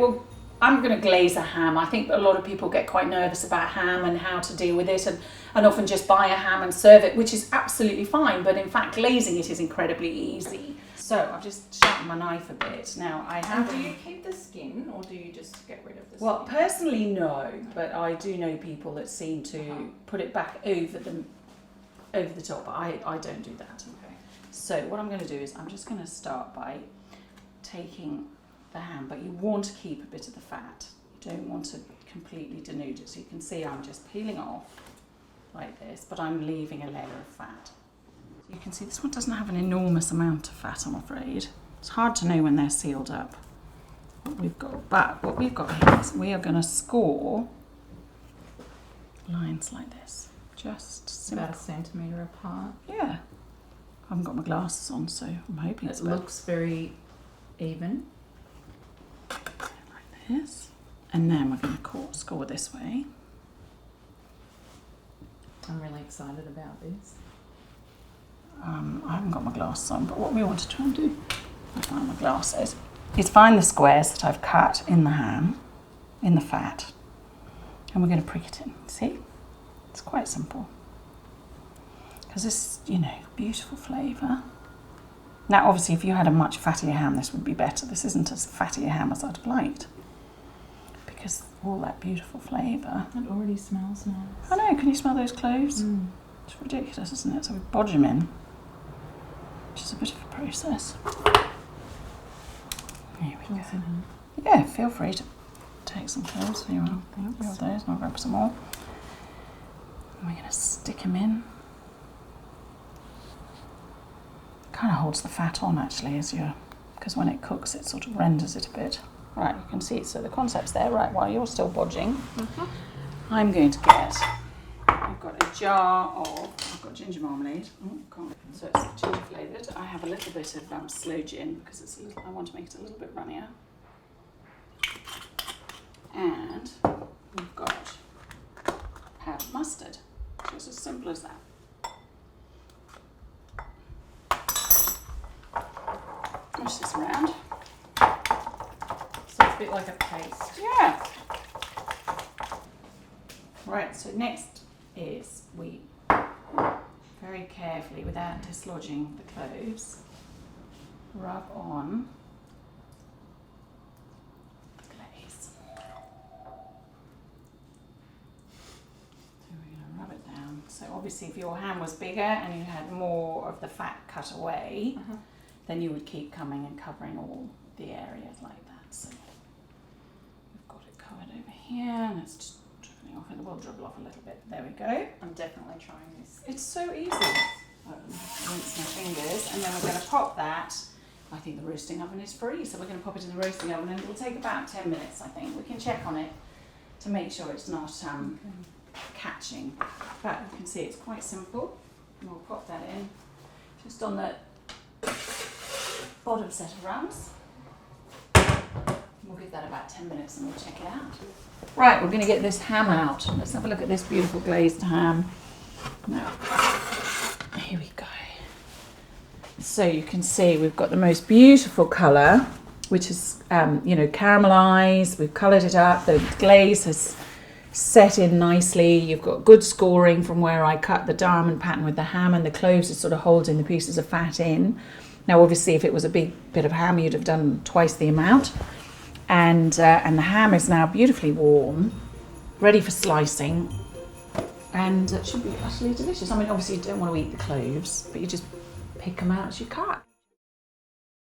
well, I'm going to glaze a ham. I think a lot of people get quite nervous about ham and how to deal with it, and often just buy a ham and serve it, which is absolutely fine. But in fact, glazing it is incredibly easy. So I've just sharpened my knife a bit. Now I have. And do you keep the skin, or do you just get rid of the skin? Well, personally, no, but I do know people that seem to put it back over the top. I don't do that. Okay. So what I'm going to do is I'm just going to start by taking the ham, but you want to keep a bit of the fat. You don't want to completely denude it. So you can see I'm just peeling off like this, but I'm leaving a layer of fat. You can see this one doesn't have an enormous amount of fat, I'm afraid. It's hard to know when they're sealed up what we've got. But what we've got here is we are going to score lines like this. Just simple. About 1 centimetre apart. Yeah. I haven't got my glasses on, so I'm hoping It looks very even. Like this. And then we're going to score this way. I'm really excited about this. I haven't got my glasses on, but what we want to try and do, I find my glasses, is find the squares that I've cut in the ham, in the fat, and we're going to prick it in. See? It's quite simple. Because this, beautiful flavour. Now, obviously, if you had a much fattier ham, this would be better. This isn't as fatty a ham as I'd have liked. Because all that beautiful flavour. It already smells nice. I know, can you smell those cloves? Mm. It's ridiculous, isn't it? So we bodge them in, which is a bit of a process. Here we go. Yeah, feel free to take some cloves if you want. Thanks. Those, and I'll grab some more. And we're going to stick them in. Kind of holds the fat on actually, because when it cooks, it sort of renders it a bit. Right, you can see. So the concept's there. Right, while you're still bodging, I'm going to get. I've got a jar of. I've got ginger marmalade. Oh, can't. So it's ginger flavoured. I have a little bit of sloe gin because it's a little. I want to make it a little bit runnier. And we've got powdered mustard. Just as simple as that. Push this around. So it's a bit like a paste. Yeah. Right, so next is we very carefully, without dislodging the cloves, rub on the glaze. So we're going to rub it down. So obviously if your ham was bigger and you had more of the fat cut away, then you would keep coming and covering all the areas like that. So we've got it covered over here, and it's just dribbling off. It will dribble off a little bit. There we go. I'm definitely trying this. It's so easy. Rinse my fingers, and then we're going to pop that. I think the roasting oven is free, so we're going to pop it in the roasting oven, and it will take about 10 minutes, I think. We can check on it to make sure it's not catching. But you can see it's quite simple. And we'll pop that in just on the bottom set of rungs. We'll give that about 10 minutes and we'll check it out. Right, we're going to get this ham out. Let's have a look at this beautiful glazed ham. Now, here we go. So you can see we've got the most beautiful colour, which is, caramelised. We've coloured it up. The glaze has set in nicely. You've got good scoring from where I cut the diamond pattern with the ham, and the cloves are sort of holding the pieces of fat in. Now, obviously, if it was a big bit of ham, you'd have done twice the amount. And the ham is now beautifully warm, ready for slicing, and it should be utterly delicious. I mean, obviously, you don't want to eat the cloves, but you just pick them out as you cut.